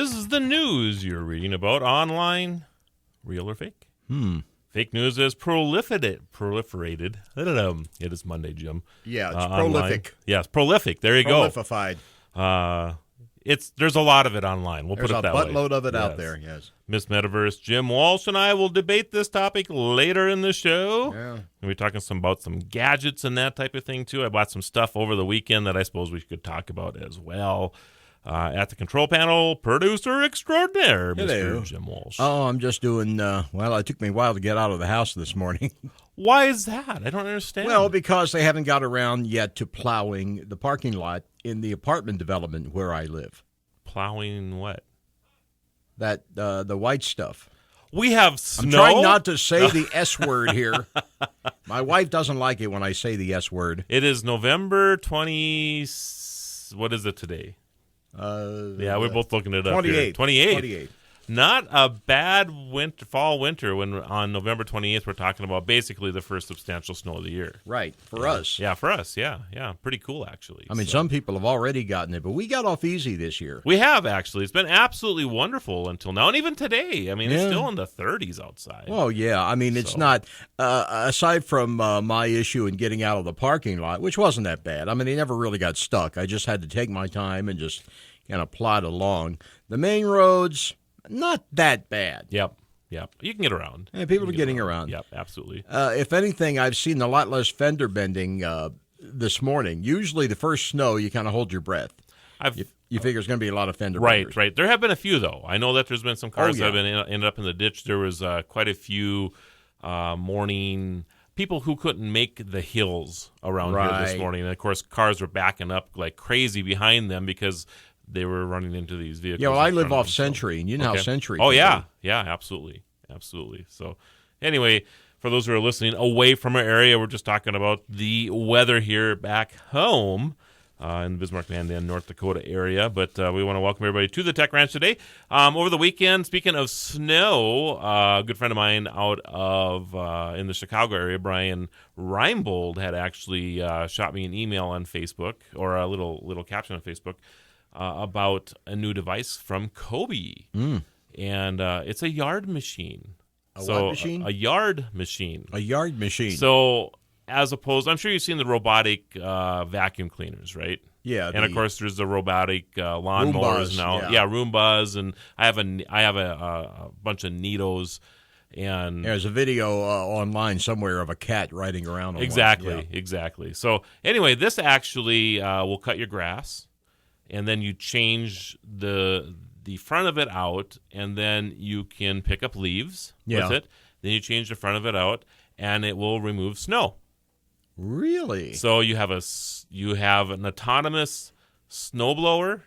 This is the news you're reading about online, real or fake. Fake news is proliferated. It is Monday, Jim. Yeah, it's prolific. Yes, prolific. There you Prolified. go. There's a lot of it online. We'll put it that way. There's a buttload of it out there, yes. Miss Metaverse, Jim Walsh and I will debate this topic later in the show. Yeah. And we're talking about some gadgets and that type of thing, too. I bought some stuff over the weekend that I suppose we could talk about as well. At the control panel, producer extraordinaire, Hello. Mr. Jim Walsh. Oh, I'm just doing, it took me a while to get out of the house this morning. Why is that? I don't understand. Well, because they haven't got around yet to plowing the parking lot in the apartment development where I live. Plowing what? That, the white stuff. We have snow. I'm trying not to say the S word here. My wife doesn't like it when I say the S word. It is November 20. What is it today? We're both looking it up. 28. 28. Not a bad fall-winter when on November 28th we're talking about basically the first substantial snow of the year. Right, for us. Yeah, for us, yeah. Pretty cool, actually. I mean, some people have already gotten it, but we got off easy this year. We have, actually. It's been absolutely wonderful until now, and even today. I mean, It's still in the 30s outside. Well, yeah. I mean, it's not, aside from my issue in getting out of the parking lot, which wasn't that bad. I mean, they never really got stuck. I just had to take my time and just kind of plod along. The main roads, not that bad. Yep. You can get around. Yeah, people are getting around. Yep, absolutely. If anything, I've seen a lot less fender bending this morning. Usually the first snow, you kind of hold your breath. You figure it's going to be a lot of fender benders. Right. There have been a few, though. I know that there's been some cars that have ended up in the ditch. There was quite a few morning people who couldn't make the hills around here this morning. And, of course, cars were backing up like crazy behind them because they were running into these vehicles. Yeah, well, I live off Century, and you know how Century Oh, yeah. Yeah, absolutely. So, anyway, for those who are listening away from our area, we're just talking about the weather here back home in the Bismarck, Mandan, North Dakota area. But we want to welcome everybody to the Tech Ranch today. Over the weekend, speaking of snow, a good friend of mine out of in the Chicago area, Brian Reimbold, had actually shot me an email on Facebook, or a little caption on Facebook, about a new device from Kobe. And it's a yard machine. What machine? A yard machine. A yard machine. So as opposed, I'm sure you've seen the robotic vacuum cleaners, right? Yeah. And of course, there's the robotic lawnmowers now. Yeah, Roombas, and I have a bunch of Neatos. And there's a video online somewhere of a cat riding around on Exactly. So anyway, this actually will cut your grass. And then you change the front of it out, and then you can pick up leaves with it. Then you change the front of it out, and it will remove snow. Really? So you have an autonomous snowblower,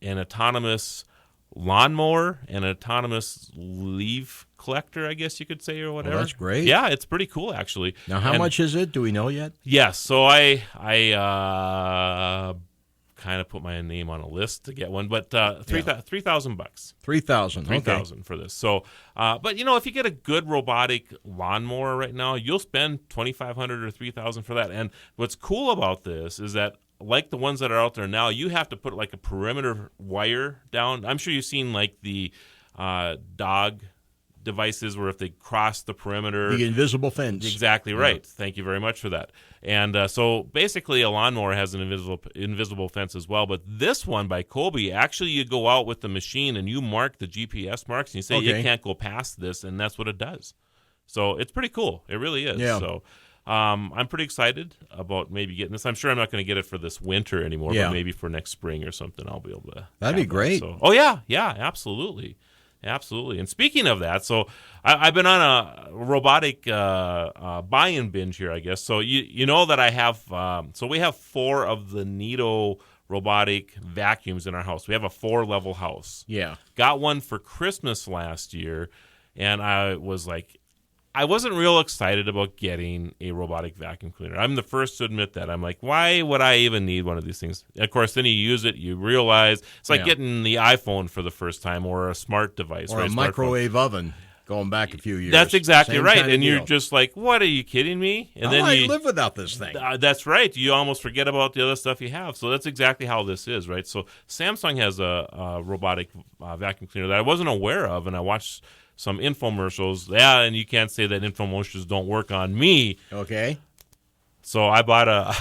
an autonomous lawnmower, and an autonomous leaf collector, I guess you could say, or whatever. Well, that's great. Yeah, it's pretty cool, actually. Now, how much is it? Do we know yet? Yes. So I kind of put my name on a list to get one, but $3,000. $3,000 for this. So, but if you get a good robotic lawnmower right now, you'll spend $2,500 or $3,000 for that. And what's cool about this is that, like the ones that are out there now, you have to put like a perimeter wire down. I'm sure you've seen like the dog devices where if they cross the perimeter, the invisible fence. Exactly right. Yeah. Thank you very much for that. And so basically a lawnmower has an invisible fence as well. But this one by Kobe, actually you go out with the machine and you mark the GPS marks and you say you can't go past this, and that's what it does. So it's pretty cool. It really is. Yeah. So I'm pretty excited about maybe getting this. I'm sure I'm not going to get it for this winter anymore, but maybe for next spring or something I'll be able to. That'd be great. So, absolutely. Absolutely. And speaking of that, so I've been on a robotic buy-in binge here, I guess. So you know that I have we have 4 of the Neato robotic vacuums in our house. We have a 4-level house. Yeah. Got one for Christmas last year, and I wasn't real excited about getting a robotic vacuum cleaner. I'm the first to admit that. I'm like, why would I even need one of these things? And of course, then you use it, you realize it's like getting the iPhone for the first time, or a smart device. Or a microwave oven. going back a few years. That's exactly Same right. kind of And you're deal. just like, what, are you kidding me? And I you live without this thing. That's right. You almost forget about the other stuff you have. So that's exactly how this is, right? So Samsung has a robotic vacuum cleaner that I wasn't aware of, and I watched some infomercials. Yeah, and you can't say that infomercials don't work on me. Okay. So I bought a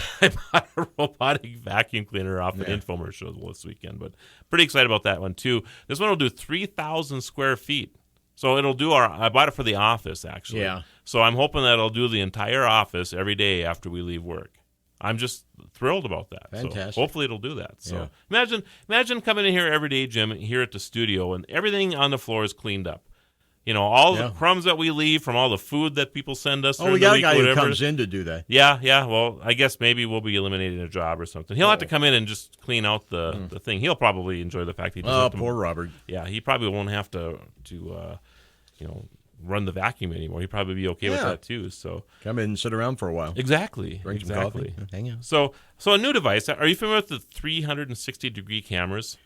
robotic vacuum cleaner off an infomercial this weekend, but pretty excited about that one too. This one will do 3,000 square feet. So it'll do I bought it for the office, actually. Yeah. So I'm hoping that it'll do the entire office every day after we leave work. I'm just thrilled about that. Fantastic. So hopefully it'll do that. So imagine coming in here every day, Jim, here at the studio, and everything on the floor is cleaned up. All the crumbs that we leave from all the food that people send us. We got a guy whatever. who comes in to do that. Yeah. Well, I guess maybe we'll be eliminating a job or something. He'll have to come in and just clean out the thing. He'll probably enjoy the fact that he doesn't poor Robert. Yeah, he probably won't have to run the vacuum anymore. He'd probably be okay with that too. So come in and sit around for a while. Exactly. Drink some coffee. Hang out. So a new device. Are you familiar with the 360-degree cameras?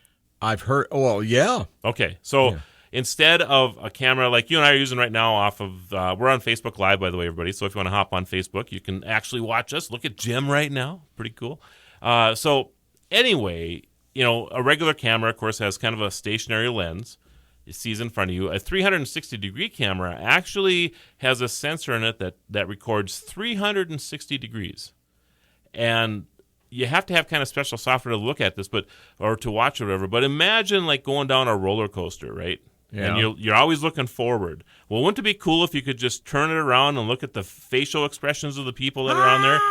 I've heard. Oh, yeah. Okay. So instead of a camera like you and I are using right now off of, we're on Facebook Live, by the way, everybody. So if you want to hop on Facebook, you can actually watch us. Look at Jim right now. Pretty cool. So anyway, a regular camera, of course, has kind of a stationary lens. It sees in front of you. A 360-degree camera actually has a sensor in it that records 360 degrees. And you have to have kind of special software to look at this, or to watch or whatever. But imagine like going down a roller coaster, right? Yeah. And you're always looking forward. Well, wouldn't it be cool if you could just turn it around and look at the facial expressions of the people that are on there?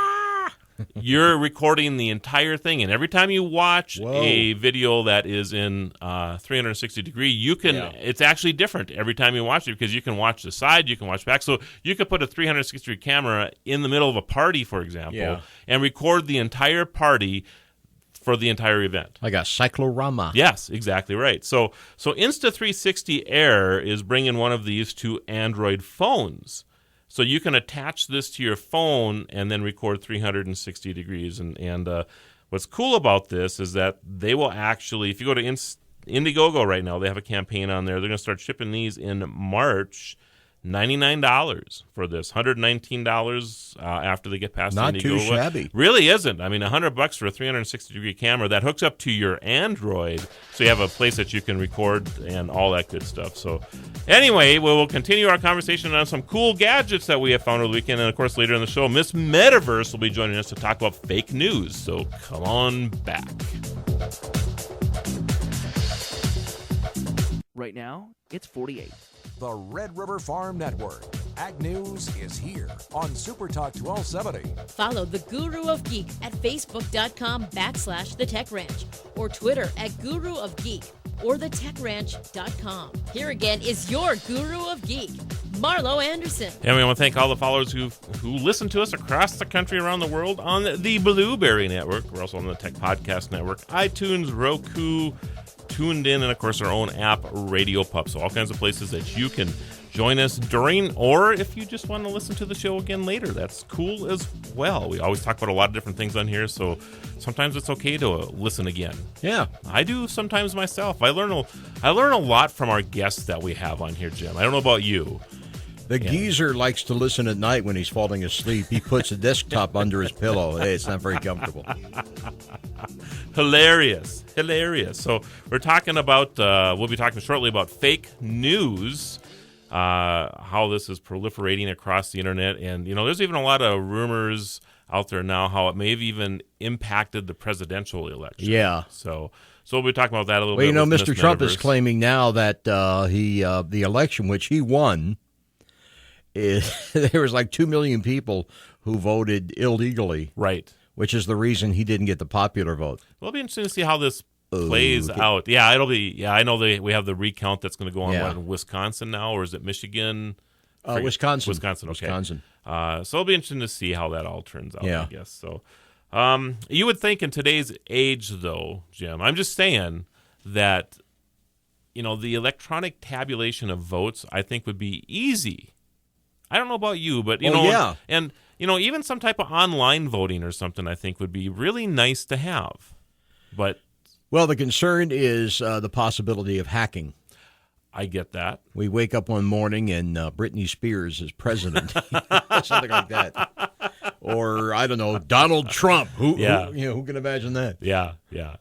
You're recording the entire thing, and every time you watch a video that is in 360 degree, you can. It's actually different every time you watch it because you can watch the side, you can watch back. So you could put a 360 degree camera in the middle of a party, for example, and record the entire party for the entire event. Like a cyclorama. Yes, exactly right. So Insta360 Air is bringing one of these to Android phones. So you can attach this to your phone and then record 360 degrees. And what's cool about this is that they will actually, if you go to Indiegogo right now, they have a campaign on there. They're going to start shipping these in March. $99 for this, $119 after they get past Not Indiegogo. too shabby. Really isn't. I mean, $100 for a 360-degree camera that hooks up to your Android, so you have a place that you can record and all that good stuff. So anyway, we'll continue our conversation on some cool gadgets that we have found over the weekend. And, of course, later in the show, Miss Metaverse will be joining us to talk about fake news. So come on back. Right now, it's 48. The Red River Farm Network. Ag News is here on Super Talk 1270. Follow the Guru of Geek at Facebook.com/The Tech Ranch or Twitter at Guru of Geek or TheTechRanch.com. Here again is your Guru of Geek, Marlo Anderson. And we want to thank all the followers who listen to us across the country, around the world on the Blueberry Network. We're also on the Tech Podcast Network, iTunes, Roku, Tuned In, and of course our own app, Radio Pup. So all kinds of places that you can join us during, or if you just want to listen to the show again later, that's cool as well. We always talk about a lot of different things on here, so sometimes it's okay to listen again. Yeah, I do sometimes myself. I learn a lot from our guests that we have on here, Jim. I don't know about you. The geezer likes to listen at night when he's falling asleep. He puts a desktop under his pillow. Hey, it's not very comfortable. Hilarious. So we're talking about, we'll be talking shortly about fake news, how this is proliferating across the internet. And, there's even a lot of rumors out there now how it may have even impacted the presidential election. Yeah. So we'll be talking about that a little bit. Well, with Mr. Miss Trump Metaverse. is claiming now that the election, which he won, there was like 2 million people who voted illegally. Right. Which is the reason he didn't get the popular vote. Well, it'll be interesting to see how this plays out. Yeah, it'll be. Yeah, I know we have the recount that's going to go on in Wisconsin now, or is it Michigan? Wisconsin. Okay. Wisconsin. So it'll be interesting to see how that all turns out, Yeah. I guess. So you would think in today's age, though, Jim, I'm just saying that, the electronic tabulation of votes, I think, would be easy. I don't know about you, but, and even some type of online voting or something, I think, would be really nice to have. But well, the concern is the possibility of hacking. I get that. We wake up one morning and Britney Spears is president, something like that, or I don't know, Donald Trump. Who can imagine that? Yeah.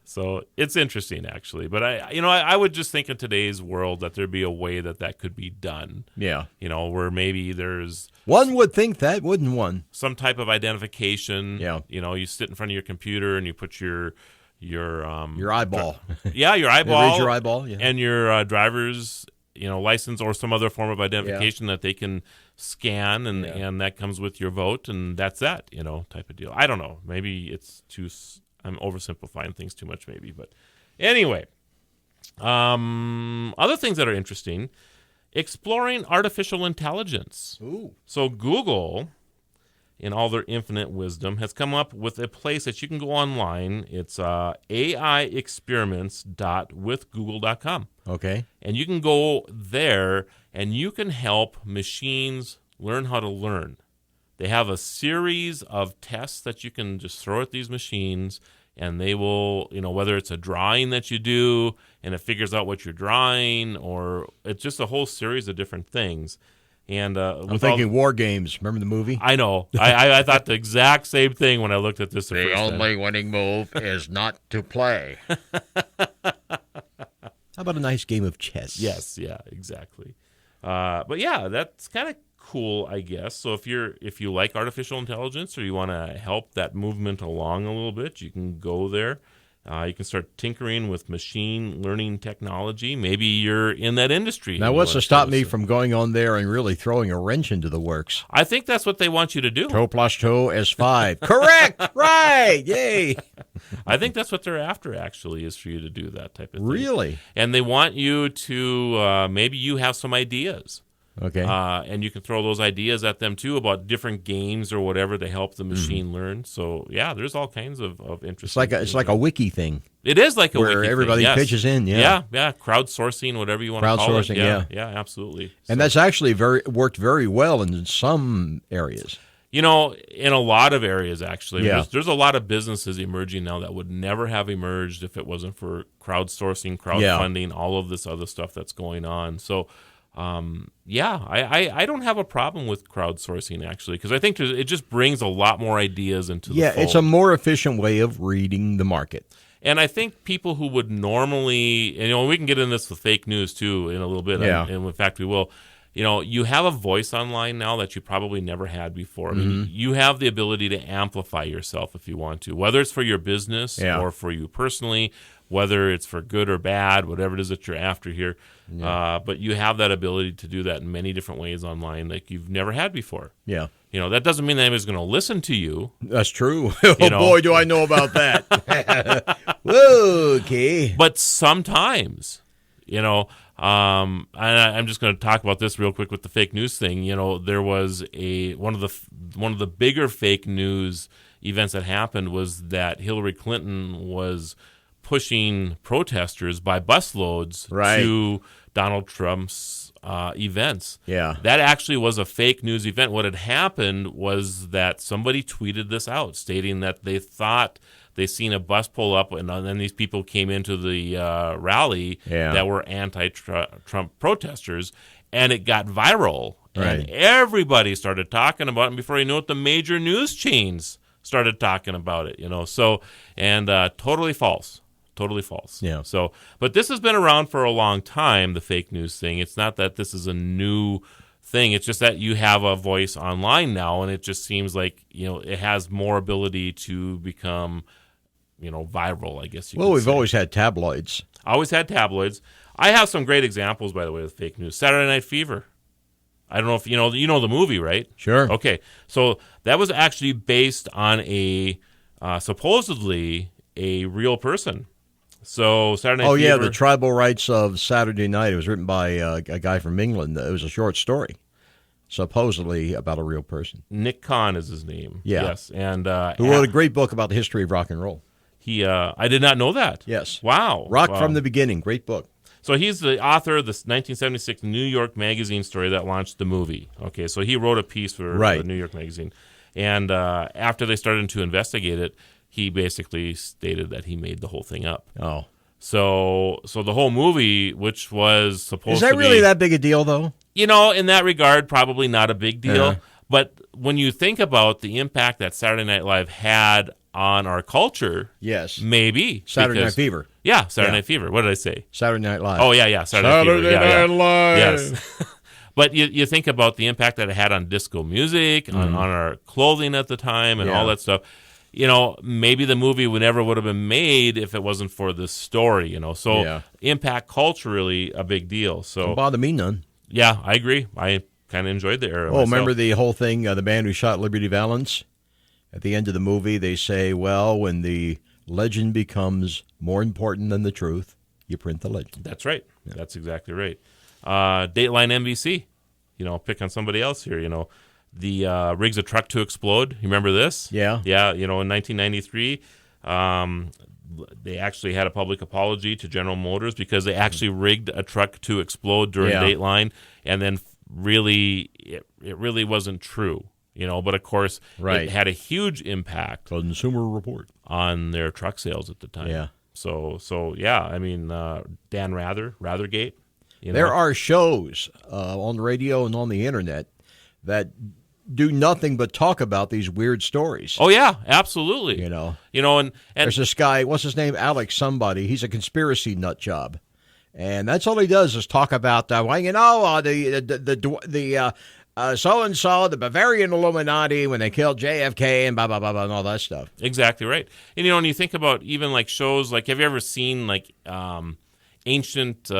So it's interesting, actually. But I would just think in today's world that there'd be a way that could be done. Yeah. Where maybe there's one would think that, wouldn't one? Some type of identification. Yeah. You sit in front of your computer and you put your eyeball. Yeah, your eyeball. Raise your eyeball. Yeah. And your driver's license or some other form of identification that they can scan, and that comes with your vote, and that's that, type of deal. I don't know. Maybe I'm oversimplifying things too much, maybe. But anyway, other things that are interesting, exploring artificial intelligence. Ooh. So Google, in all their infinite wisdom, has come up with a place that you can go online. It's aiexperiments.withgoogle.com. Okay. And you can go there, and you can help machines learn how to learn. They have a series of tests that you can just throw at these machines, and they will, whether it's a drawing that you do, and it figures out what you're drawing, or it's just a whole series of different things. And I'm thinking War Games. Remember the movie? I know. I thought the exact same thing when I looked at this the first time. The only winning move is not to play. How about a nice game of chess? Yes, yeah, exactly. But yeah, that's kind of cool, I guess. So if you like artificial intelligence or you want to help that movement along a little bit, you can go there. You can start tinkering with machine learning technology. Maybe you're in that industry. Now, what's to stop me from going on there and really throwing a wrench into the works? I think that's what they want you to do. 2 + 2 is 5. Correct! Right! Yay! I think that's what they're after, actually, is for you to do that type of thing. Really? And they want you to, maybe you have some ideas. Okay. And you can throw those ideas at them, too, about different games or whatever to help the machine learn. So, yeah, there's all kinds of interesting things. It's like a wiki thing. It is like a wiki thing. Where everybody pitches in, Yeah, crowdsourcing, whatever you want to call it. Crowdsourcing, Yeah, absolutely. And that's actually worked very well in some areas. In a lot of areas, actually. Yeah. There's a lot of businesses emerging now that would never have emerged if it wasn't for crowdsourcing, crowdfunding, all of this other stuff that's going on. So, I don't have a problem with crowdsourcing, actually, because I think it just brings a lot more ideas into the fold. Yeah, it's a more efficient way of reading the market. And I think people who would normally, we can get into this with fake news, too, in a little bit, and in fact we will. You have a voice online now that you probably never had before. I mean, you have the ability to amplify yourself if you want to, whether it's for your business or for you personally, whether it's for good or bad, whatever it is that you're after here. But you have that ability to do that in many different ways online like you've never had before. Yeah. That doesn't mean that anybody's going to listen to you. That's true. Boy, do I know about that. Okay. But sometimes, and I'm just going to talk about this real quick with the fake news thing. There was one of the bigger fake news events that happened was that Hillary Clinton was pushing protesters by busloads to Donald Trump's events. Yeah. That actually was a fake news event. What had happened was that somebody tweeted this out, stating that they thought they seen a bus pull up, and then these people came into the rally that were anti-Trump protesters, and it got viral. Right. And everybody started talking about it, and before you know it, the major news chains started talking about it, So, and totally false. Totally false. Yeah. So, but this has been around for a long time, the fake news thing. It's not that this is a new thing. It's just that you have a voice online now, and it just seems like, it has more ability to become, viral, I guess you could say. Well, we've always had tabloids. Always had tabloids. I have some great examples, by the way, of fake news. Saturday Night Fever. I don't know if you know the movie, right? Sure. Okay. So that was actually based on supposedly a real person. So Saturday Night Fever. Oh, yeah, the Tribal Rights of Saturday Night. It was written by a guy from England. It was a short story, supposedly about a real person. Nick Kahn is his name. Yeah. Yes. And who wrote a great book about the history of rock and roll. I did not know that. Yes. Wow. Rock from the Beginning. Great book. So he's the author of this 1976 New York Magazine story that launched the movie. Okay, so he wrote a piece for New York Magazine. And after they started to investigate it, he basically stated that he made the whole thing up. Oh. So the whole movie, which was supposed to be... Is that really that big a deal, though? You know, in that regard, probably not a big deal. Yeah. But when you think about the impact that Saturday Night Live had on our culture, Yes. maybe. Saturday Night because- Fever. Yeah, Saturday Yeah. Night Fever. What did I say? Saturday Night Live. Oh, yeah, Saturday Night Fever. Yeah, yeah. Live. Yes. But you think about the impact that it had on disco music, on our clothing at the time, and all that stuff. You know, maybe the movie would have been made if it wasn't for this story, you know. So impact culturally a big deal. So Don't bother me none. yeah, I agree. I kind of enjoyed the era. Oh, remember the whole thing, the man who shot Liberty Valance? At the end of the movie, they say, well, when the legend becomes more important than the truth, you print the legend. That's right. Yeah. That's exactly right. Dateline NBC, you know, pick on somebody else here, you know. The rigs a truck to explode. You remember this? Yeah. Yeah, you know, in 1993, they actually had a public apology to General Motors because they actually rigged a truck to explode during Dateline, and then really, it really wasn't true, you know. But, of course, it had a huge impact. Consumer Report. On their truck sales at the time. Yeah. So yeah, I mean, Dan Rathergate. You know? There are shows on the radio and on the internet that do nothing but talk about these weird stories. Oh yeah, absolutely. You know, and there's this guy. What's his name? Alex somebody. He's a conspiracy nut job, and that's all he does is talk about well, you know, the so and so, the Bavarian Illuminati when they killed JFK and blah blah blah blah and all that stuff. Exactly right. And you know, when you think about even like shows, like have you ever seen like ancient?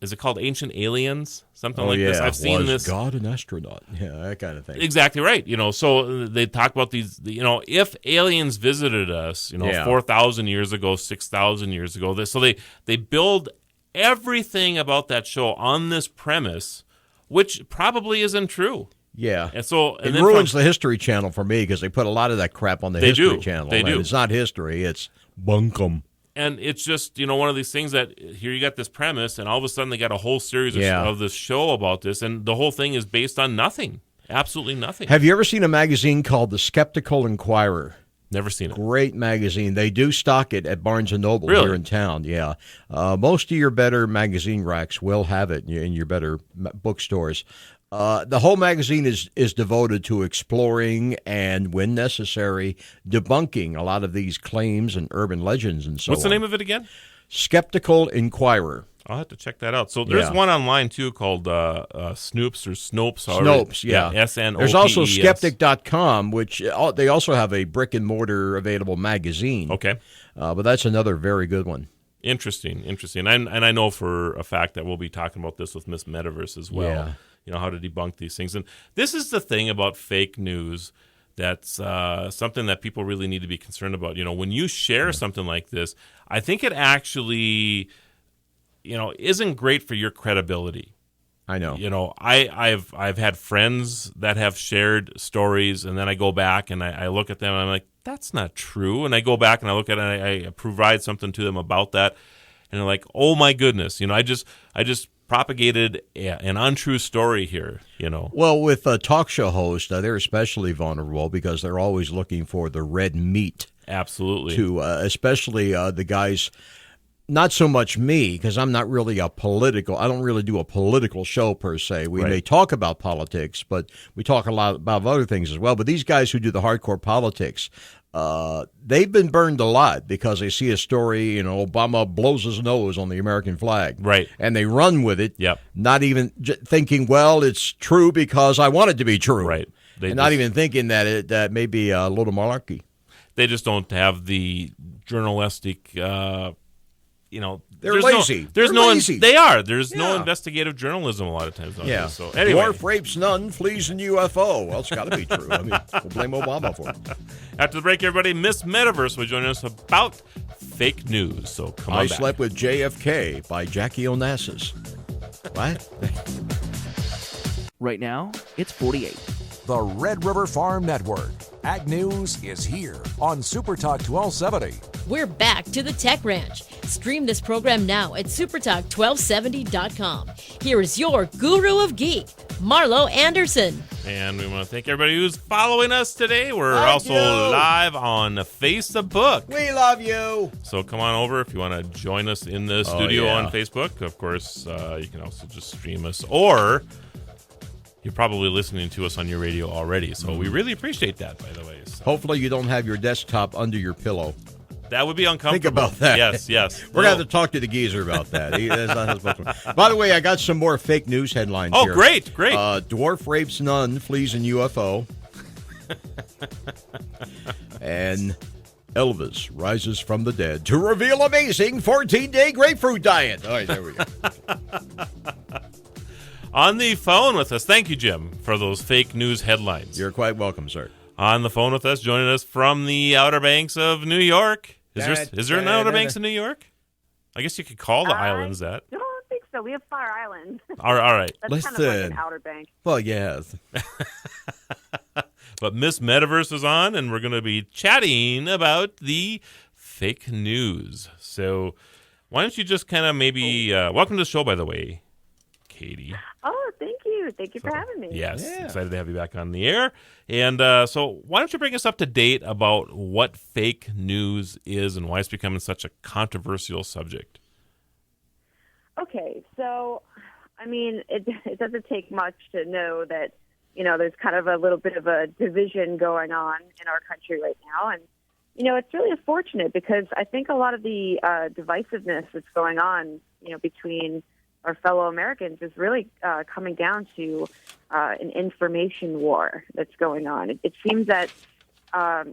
Is it called Ancient Aliens? Something like this. I've seen this. God an astronaut? Yeah, that kind of thing. Exactly right. You know, so they talk about these. You know, if aliens visited us, you know, 4,000 years ago, 6,000 years ago, so they build everything about that show on this premise, which probably isn't true. Yeah. And so it ruins the History Channel for me because they put a lot of that crap on the History Channel. They do. It's not history. It's bunkum. And it's just, you know, one of these things that here you got this premise, and all of a sudden they got a whole series of this show about this, and the whole thing is based on nothing. Absolutely nothing. Have you ever seen a magazine called The Skeptical Inquirer? Never seen it. Great magazine. They do stock it at Barnes & Noble here in town, yeah. Most of your better magazine racks will have it in your better bookstores. The whole magazine is devoted to exploring and, when necessary, debunking a lot of these claims and urban legends and so on. What's the name of it again? Skeptical Inquirer. I'll have to check that out. So there's one online, too, called Snopes or Snopes. Snopes, yeah. S-N-O-P-E-S. There's also skeptic.com, which they also have a brick-and-mortar available magazine. Okay. But that's another very good one. Interesting. And I know for a fact that we'll be talking about this with Miss Metaverse as well. Yeah. You know, how to debunk these things. And this is the thing about fake news that's something that people really need to be concerned about. You know, when you share something like this, I think it actually, you know, isn't great for your credibility. I know. You know, I've had friends that have shared stories, and then I go back and I look at them and I'm like, that's not true. And I go back and I look at it and I provide something to them about that, and they're like, oh my goodness, you know, I just propagated an untrue story here, you know. Well, with talk show hosts, they're especially vulnerable because they're always looking for the red meat. Absolutely. To especially the guys, not so much me, because I'm not really I don't really do a political show per se. We may talk about politics, but we talk a lot about other things as well. But these guys who do the hardcore politics, they've been burned a lot because they see a story, you know, Obama blows his nose on the American flag. Right. And they run with it, Yep. not even thinking, well, it's true because I want it to be true. Right. And not even thinking that it may be a little malarkey. They just don't have the journalistic, you know. They're lazy. There's no Yeah. investigative journalism a lot of times. Yeah. So anyway. Dwarf rapes none, flees in UFO. Well, it's got to be true. I mean, we'll blame Obama for it. After the break, everybody, Miss Metaverse will join us about fake news. So come on I back. Slept with JFK by Jackie Onassis. What? Right now, it's 48. The Red River Farm Network. Ag News is here on Super Talk 1270. We're back to the Tech Ranch. Stream this program now at supertalk1270.com. Here is your guru of geek, Marlo Anderson. And we want to thank everybody who's following us today. We're also live on Facebook. We love you. So come on over if you want to join us in the studio on Facebook. Of course, you can also just stream us, or you're probably listening to us on your radio already. So we really appreciate that, by the way. So. Hopefully you don't have your desktop under your pillow. That would be uncomfortable. Think about that. Yes. We're going to have to talk to the geezer about that. That's not his supposed. By the way, I got some more fake news headlines here. Oh, great. Dwarf rapes nun, flees in UFO. And Elvis rises from the dead to reveal amazing 14-day grapefruit diet. All right, there we go. On the phone with us, thank you, Jim, for those fake news headlines. You're quite welcome, sir. On the phone with us, joining us from the Outer Banks of New York. Is there an Outer Banks in New York? I guess you could call the islands that. I don't think so. We have Fire Island. All right. That's kind of like an Outer Bank. Well, yes. But Miss Metaverse is on, and we're going to be chatting about the fake news. So why don't you just kind of maybe... welcome to the show, by the way, Katie. Oh, thank you. Thank you for having me. Yes, excited to have you back on the air. And so why don't you bring us up to date about what fake news is and why it's becoming such a controversial subject? Okay, so, I mean, it doesn't take much to know that, there's kind of a little bit of a division going on in our country right now. And, it's really unfortunate because I think a lot of the divisiveness that's going on, between our fellow Americans is really coming down to an information war that's going on. It seems that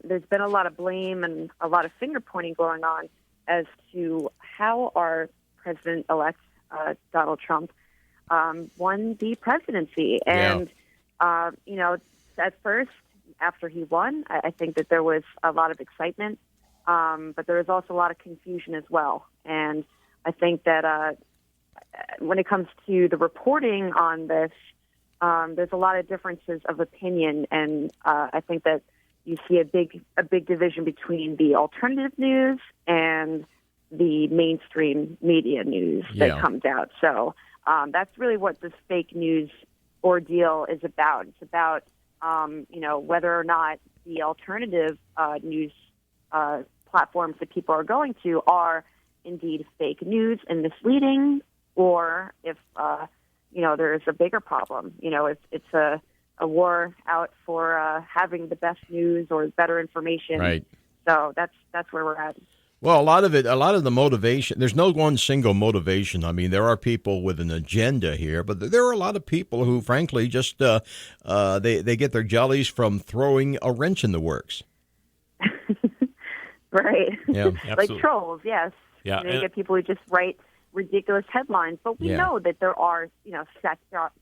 there's been a lot of blame and a lot of finger-pointing going on as to how our president-elect, Donald Trump, won the presidency. And, at first, after he won, I think that there was a lot of excitement, but there was also a lot of confusion as well. And I think that when it comes to the reporting on this, there's a lot of differences of opinion, and I think that you see a big division between the alternative news and the mainstream media news that comes out. So that's really what this fake news ordeal is about. It's about whether or not the alternative news platforms that people are going to are indeed fake news and misleading, or if there's a bigger problem. It's a war out for having the best news or better information. Right. So that's where we're at. Well, a lot of the motivation, there's no one single motivation. I mean, there are people with an agenda here, but there are a lot of people who, frankly, just they get their jollies from throwing a wrench in the works. Right. Yeah, like trolls, yes. Yeah. You get people who just write ridiculous headlines, but we know that there are,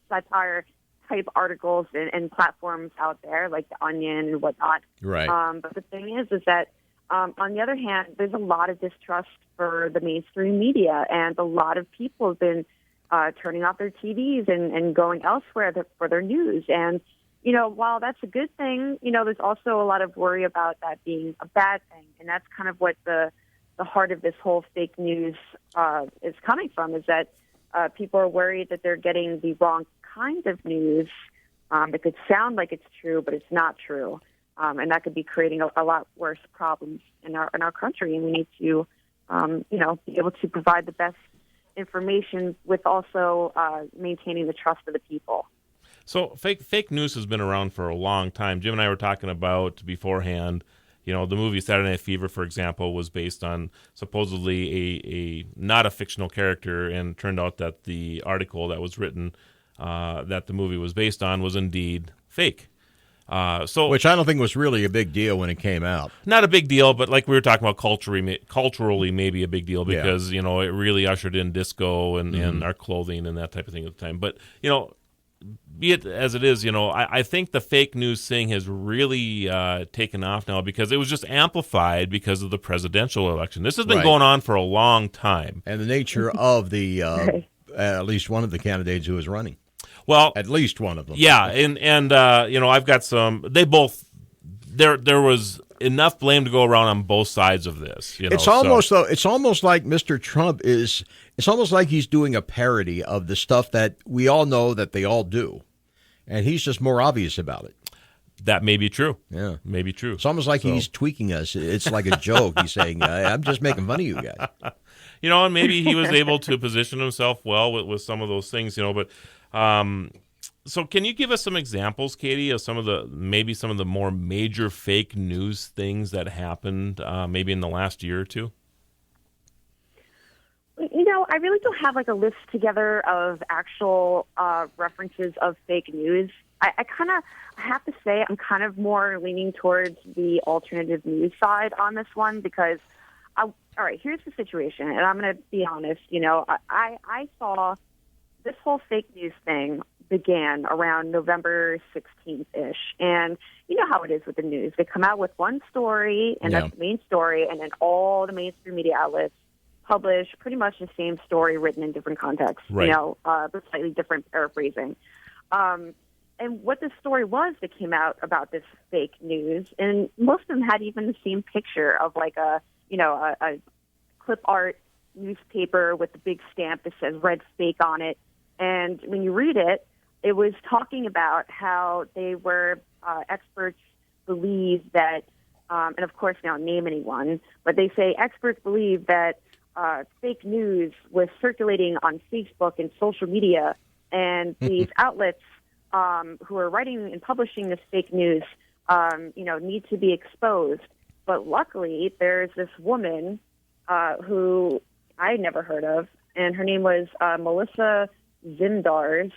satire type articles and platforms out there like The Onion and whatnot. Right. But the thing is that on the other hand, there's a lot of distrust for the mainstream media, and a lot of people have been turning off their TVs and going elsewhere for their news. And, while that's a good thing, there's also a lot of worry about that being a bad thing. And that's kind of what the heart of this whole fake news is coming from, is that people are worried that they're getting the wrong kind of news. It could sound like it's true, but it's not true. And that could be creating a lot worse problems in our country. And we need to, be able to provide the best information with also maintaining the trust of the people. So fake news has been around for a long time. Jim and I were talking about beforehand, the movie Saturday Night Fever, for example, was based on supposedly a not a fictional character, and it turned out that the article that was written that the movie was based on was indeed fake. Which I don't think was really a big deal when it came out. Not a big deal, but like we were talking about culturally maybe a big deal because, it really ushered in disco and our clothing and that type of thing at the time. But, be it as it is, I think the fake news thing has really taken off now because it was just amplified because of the presidential election. This has been going on for a long time. And the nature of the at least one of the candidates who was running. Well, at least one of them. Yeah, and I've got some. They both. There was enough blame to go around on both sides of this. It's almost like Mr. Trump is. It's almost like he's doing a parody of the stuff that we all know that they all do. And he's just more obvious about it. That may be true. Yeah. May be true. It's almost like he's tweaking us. It's like a joke. He's saying, I'm just making fun of you guys. And maybe he was able to position himself well with some of those things, but so can you give us some examples, Katie, of some of the more major fake news things that happened maybe in the last year or two? I really don't have like a list together of actual references of fake news. I have to say I'm kind of more leaning towards the alternative news side on this one because, all right, here's the situation, and I'm going to be honest. I saw this whole fake news thing began around November 16th-ish, and you know how it is with the news. They come out with one story, and that's the main story, and then all the mainstream media outlets publish pretty much the same story written in different contexts, right. But slightly different paraphrasing. And what the story was that came out about this fake news, and most of them had even the same picture of like a clip art newspaper with the big stamp that says "Red Fake" on it. And when you read it, it was talking about how they were experts believe that, and of course, they don't name anyone, but they say experts believe that fake news was circulating on Facebook and social media, and these outlets who are writing and publishing this fake news, need to be exposed. But luckily, there's this woman who I had never heard of, and her name was Melissa Zimdars,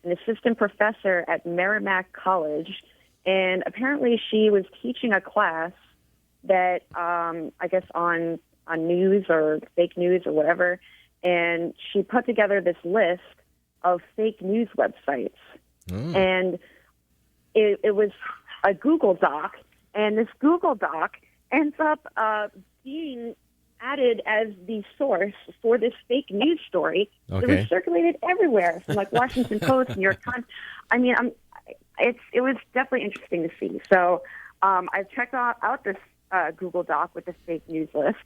an assistant professor at Merrimack College, and apparently she was teaching a class that I guess on news or fake news or whatever, and she put together this list of fake news websites. And it was a Google Doc, and this Google Doc ends up being added as the source for this fake news story that was circulated everywhere, from like Washington Post, New York Times. I mean, it was definitely interesting to see. So I checked out this Google Doc with the fake news list,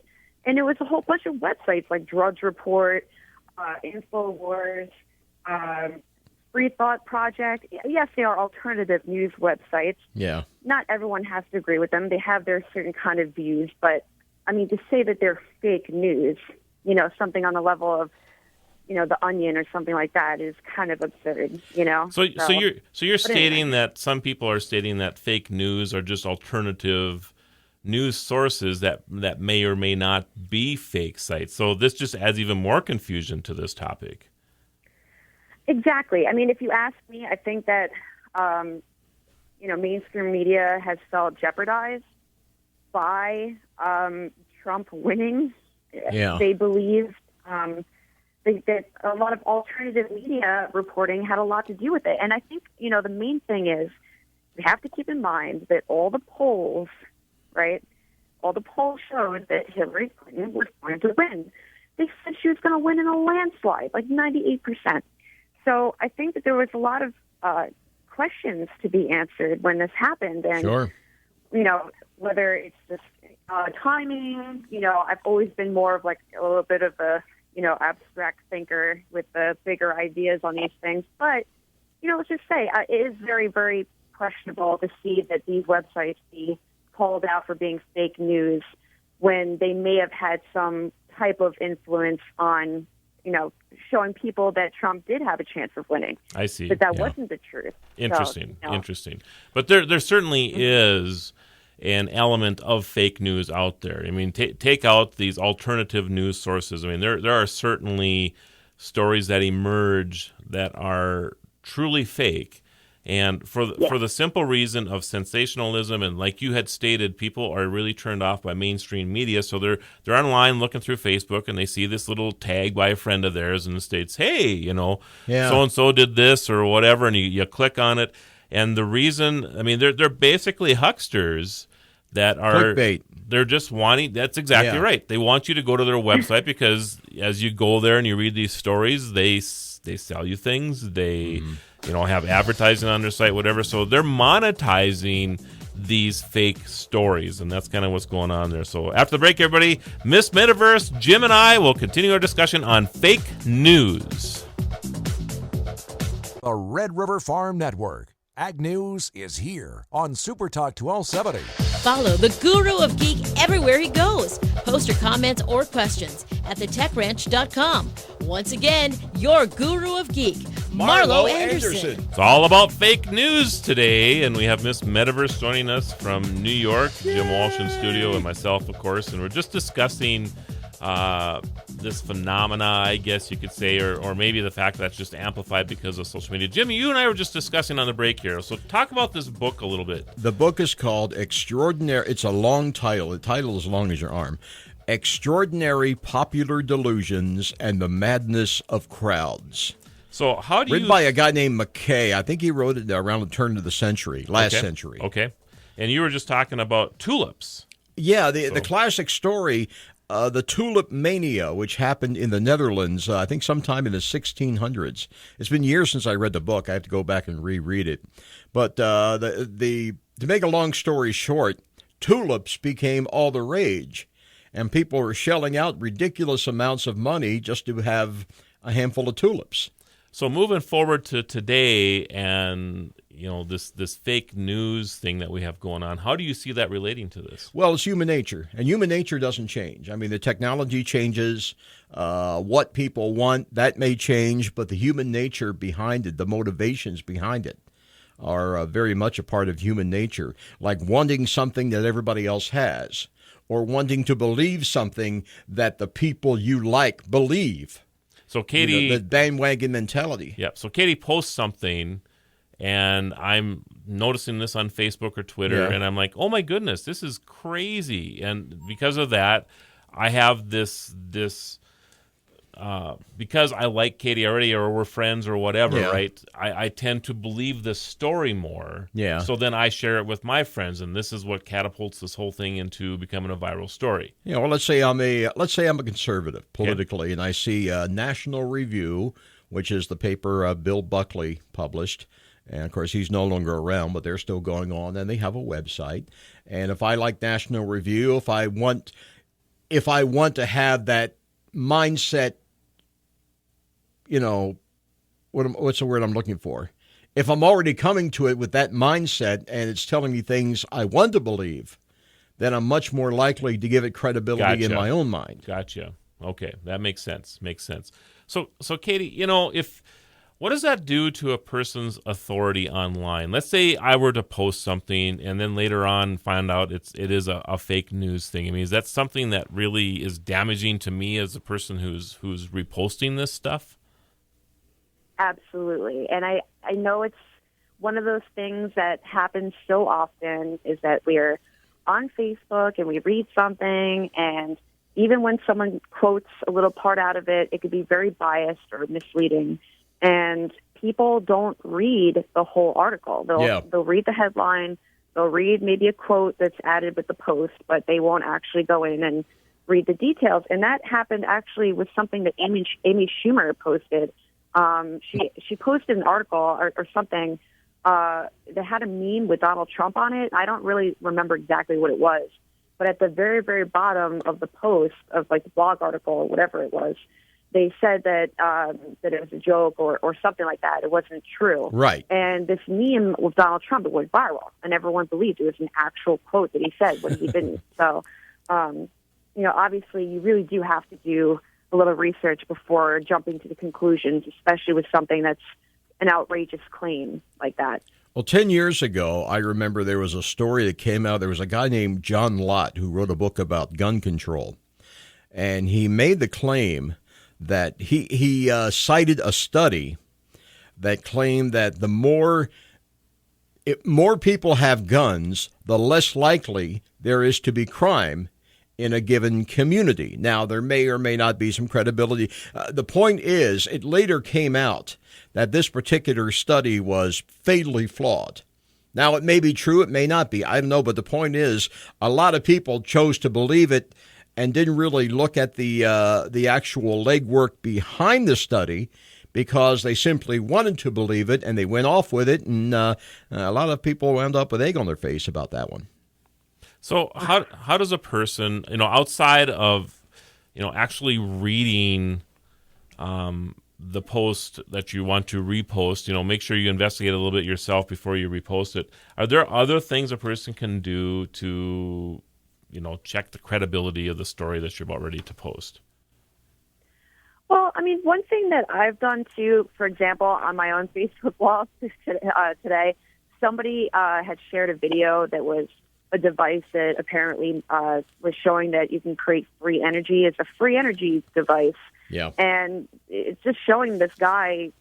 and it was a whole bunch of websites like Drudge Report, InfoWars, Free Thought Project. Yes, they are alternative news websites. Yeah. Not everyone has to agree with them. They have their certain kind of views, but I mean, to say that they're fake news, something on the level of, The Onion or something like that is kind of absurd, So you're stating that some people are stating that fake news are just alternative news sources that may or may not be fake sites. So this just adds even more confusion to this topic. Exactly. I mean, if you ask me, I think that, mainstream media has felt jeopardized by Trump winning. Yeah. They believe that a lot of alternative media reporting had a lot to do with it. And I think, the main thing is we have to keep in mind that all the polls, right, all the polls showed that Hillary Clinton was going to win. They said she was going to win in a landslide, like 98%. So I think that there was a lot of questions to be answered when this happened. And, sure. Whether it's just timing, I've always been more of like a little bit of a, abstract thinker with the bigger ideas on these things. But, let's just say it is very, very questionable to see that these websites be called out for being fake news when they may have had some type of influence on, showing people that Trump did have a chance of winning. I see. But that wasn't the truth. Interesting. So, Interesting. But there certainly is an element of fake news out there. I mean, take out these alternative news sources. I mean, there are certainly stories that emerge that are truly fake. And for the simple reason of sensationalism, and like you had stated, people are really turned off by mainstream media. So they're online looking through Facebook, and they see this little tag by a friend of theirs, and it states, "Hey, so and so did this or whatever," and you click on it. And the reason, I mean, they're basically hucksters that are clickbait. They're just wanting. That's exactly right. They want you to go to their website because as you go there and you read these stories, they sell you things. They have advertising on their site, whatever. So they're monetizing these fake stories, and that's kind of what's going on there. So after the break, everybody, Miss Metaverse, Jim and I will continue our discussion on fake news. The Red River Farm Network. Ag News is here on Super Talk 1270. Follow the Guru of Geek everywhere he goes. Post your comments or questions at thetechranch.com. Once again, your Guru of Geek, Marlo Anderson. It's all about fake news today, and we have Miss Metaverse joining us from New York, Jim Walsh in studio, and myself, of course, and we're just discussing this phenomena, I guess you could say, or maybe the fact that's just amplified because of social media. Jimmy, you and I were just discussing on the break here, so talk about this book a little bit. The book is called Extraordinary. It's a long title. The title is as long as your arm. Extraordinary Popular Delusions and the Madness of Crowds. So how do you... Written by a guy named McKay. I think he wrote it around the turn of the century, last century. Okay. And you were just talking about tulips. Yeah, the classic story... the tulip mania, which happened in the Netherlands, I think sometime in the 1600s. It's been years since I read the book. I have to go back and reread it. But to make a long story short, tulips became all the rage, and people were shelling out ridiculous amounts of money just to have a handful of tulips. So moving forward to today, and this fake news thing that we have going on, how do you see that relating to this? Well, it's human nature, and human nature doesn't change. I mean, the technology changes, what people want, that may change, but the human nature behind it, the motivations behind it, are very much a part of human nature, like wanting something that everybody else has, or wanting to believe something that the people you like believe. So Katie... the bandwagon mentality. Yeah, so Katie posts something, and I'm noticing this on Facebook or Twitter, and I'm like, oh my goodness, this is crazy. And because of that, I have this because I like Katie already, or we're friends or whatever, right? I tend to believe this story more. Yeah. So then I share it with my friends, and this is what catapults this whole thing into becoming a viral story. Well, let's say I'm a conservative politically, and I see National Review, which is the paper Bill Buckley published. And, of course, he's no longer around, but they're still going on, and they have a website. And if I like National Review, if I want to have that mindset, what's the word I'm looking for? If I'm already coming to it with that mindset and it's telling me things I want to believe, then I'm much more likely to give it credibility in my own mind. Gotcha. Okay, that makes sense. So Katie, what does that do to a person's authority online? Let's say I were to post something and then later on find out it is a fake news thing. I mean, is that something that really is damaging to me as a person who's reposting this stuff? Absolutely. And I know it's one of those things that happens so often, is that we're on Facebook and we read something, and even when someone quotes a little part out of it, it could be very biased or misleading. And people don't read the whole article. They'll read the headline, they'll read maybe a quote that's added with the post, but they won't actually go in and read the details. And that happened actually with something that Amy Schumer posted. She posted an article or something that had a meme with Donald Trump on it. I don't really remember exactly what it was, but at the very, very bottom of the post of like the blog article or whatever it was, they said that it was a joke or something like that. It wasn't true. Right. And this meme with Donald Trump, it went viral, and everyone believed it was an actual quote that he said when he didn't. So, obviously you really do have to do a little research before jumping to the conclusions, especially with something that's an outrageous claim like that. Well, 10 years ago, I remember there was a story that came out. There was a guy named John Lott who wrote a book about gun control, and he made the claim that he cited a study that claimed that the more people have guns, the less likely there is to be crime in a given community. Now, there may or may not be some credibility. The point is, it later came out that this particular study was fatally flawed. Now, it may be true, it may not be. I don't know, but the point is, a lot of people chose to believe it and didn't really look at the actual legwork behind the study, because they simply wanted to believe it, and they went off with it, and a lot of people wound up with egg on their face about that one. So how does a person, outside of, actually reading the post that you want to repost, make sure you investigate a little bit yourself before you repost it. Are there other things a person can do to, check the credibility of the story that you're about ready to post? Well, I mean, one thing that I've done too, for example, on my own Facebook wall today, somebody had shared a video that was a device that apparently was showing that you can create free energy. It's a free energy device. Yeah. And it's just showing this guy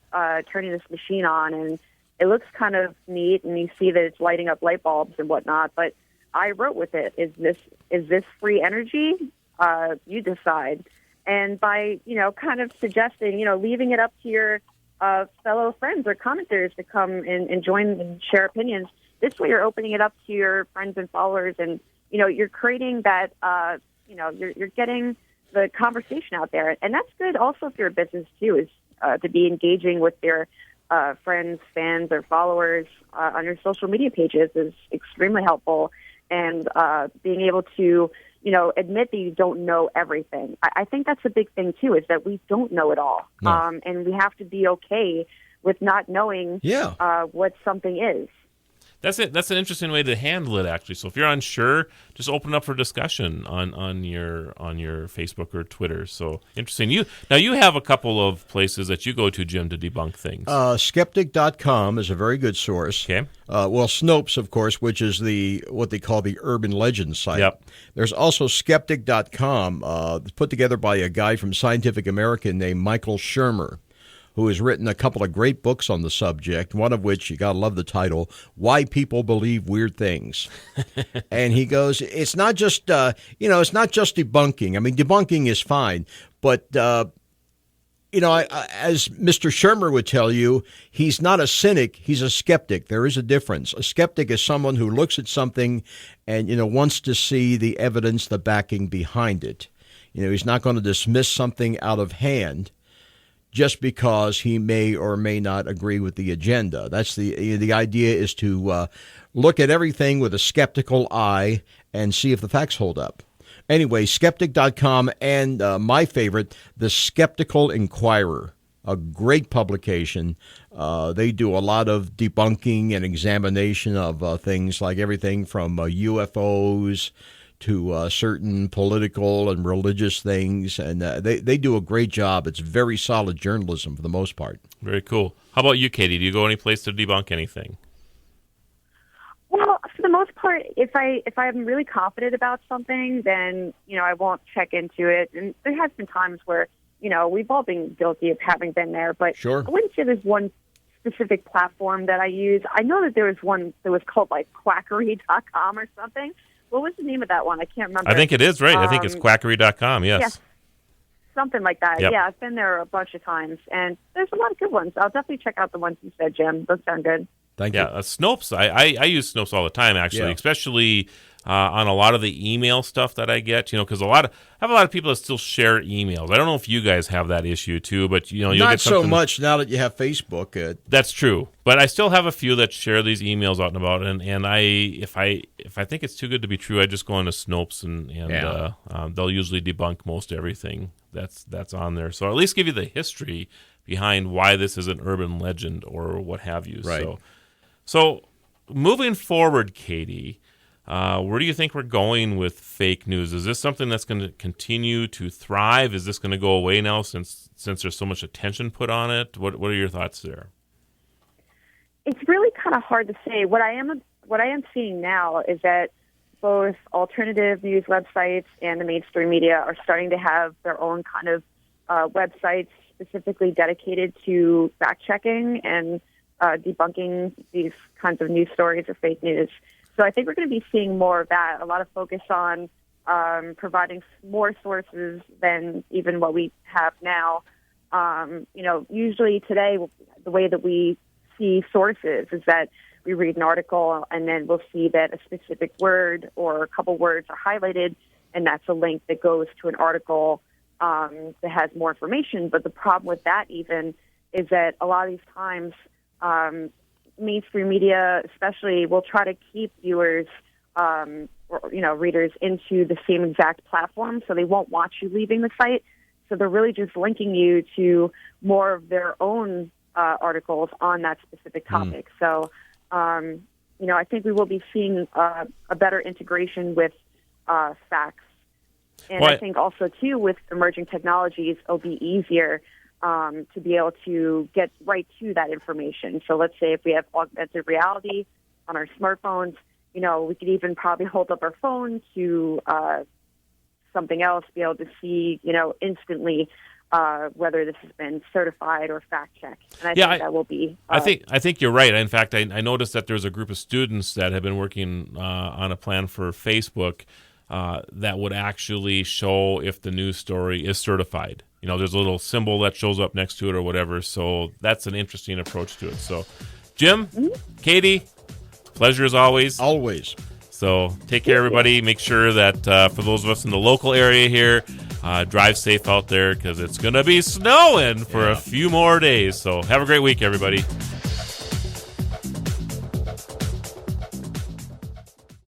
turning this machine on, and it looks kind of neat, and you see that it's lighting up light bulbs and whatnot. But I wrote with it, is this free energy? You decide. And by, kind of suggesting, leaving it up to your fellow friends or commenters to come and join and share opinions, this way you're opening it up to your friends and followers, and, you're creating that, you're getting the conversation out there. And that's good also if you're a business too, is to be engaging with your friends, fans, or followers on your social media pages is extremely helpful. And being able to, admit that you don't know everything. I think that's a big thing too, is that we don't know it all. No. And we have to be okay with not knowing what something is. That's it. That's an interesting way to handle it, actually. So if you're unsure, just open up for discussion on your Facebook or Twitter. So interesting. You have a couple of places that you go to, Jim, to debunk things. Skeptic.com is a very good source. Okay. Well, Snopes, of course, which is what they call the urban legend site. Yep. There's also skeptic.com, put together by a guy from Scientific American named Michael Shermer, who has written a couple of great books on the subject, one of which, you got to love the title, Why People Believe Weird Things. And he goes, it's not just, it's not just debunking. I mean, debunking is fine, but, as Mr. Shermer would tell you, he's not a cynic, he's a skeptic. There is a difference. A skeptic is someone who looks at something and, wants to see the evidence, the backing behind it. He's not going to dismiss something out of hand just because he may or may not agree with the agenda. That's the idea, is to look at everything with a skeptical eye and see if the facts hold up. Anyway, skeptic.com and my favorite, The Skeptical Inquirer, a great publication. They do a lot of debunking and examination of things like everything from UFOs to certain political and religious things, and they do a great job. It's very solid journalism for the most part. Very cool. How about you, Katie? Do you go any place to debunk anything? Well, for the most part, if I'm really confident about something, then I won't check into it. And there has been times where we've all been guilty of having been there, but sure. I wouldn't say there's one specific platform that I use. I know that there was one that was called like quackery.com or something. What was the name of that one? I can't remember. I think it is, right. I think it's quackery.com, yes. Yeah, something like that. Yep. Yeah, I've been there a bunch of times, and there's a lot of good ones. I'll definitely check out the ones you said, Jim. Those sound good. Thank you. Yeah, Snopes. I use Snopes all the time, actually, especially on a lot of the email stuff that I get. Because I have a lot of people that still share emails. I don't know if you guys have that issue too, but you'll not get something. So much now that you have Facebook. That's true, but I still have a few that share these emails out and about. And if I think it's too good to be true, I just go into Snopes and they'll usually debunk most everything that's on there. So at least give you the history behind why this is an urban legend or what have you. Right. So moving forward, Katie, where do you think we're going with fake news? Is this something that's going to continue to thrive? Is this going to go away now since there's so much attention put on it? What are your thoughts there? It's really kind of hard to say. What I am seeing now is that both alternative news websites and the mainstream media are starting to have their own kind of websites specifically dedicated to fact-checking and debunking these kinds of news stories or fake news. So I think we're going to be seeing more of that, a lot of focus on providing more sources than even what we have now. Usually today, the way that we see sources is that we read an article and then we'll see that a specific word or a couple words are highlighted, and that's a link that goes to an article that has more information. But the problem with that even is that a lot of these times mainstream media especially will try to keep viewers or readers into the same exact platform, so they won't want you leaving the site. So they're really just linking you to more of their own articles on that specific topic. So, I think we will be seeing a better integration with facts. And I think also, too, with emerging technologies, it'll be easier to be able to get right to that information. So let's say if we have augmented reality on our smartphones, we could even probably hold up our phone to something else, be able to see, instantly whether this has been certified or fact-checked. And I think that will be... I think you're right. In fact, I noticed that there's a group of students that have been working on a plan for Facebook that would actually show if the news story is certified. There's a little symbol that shows up next to it or whatever. So that's an interesting approach to it. So, Jim, Katie, pleasure as always. Always. So take care, everybody. Make sure that for those of us in the local area here, drive safe out there because it's going to be snowing for a few more days. So have a great week, everybody.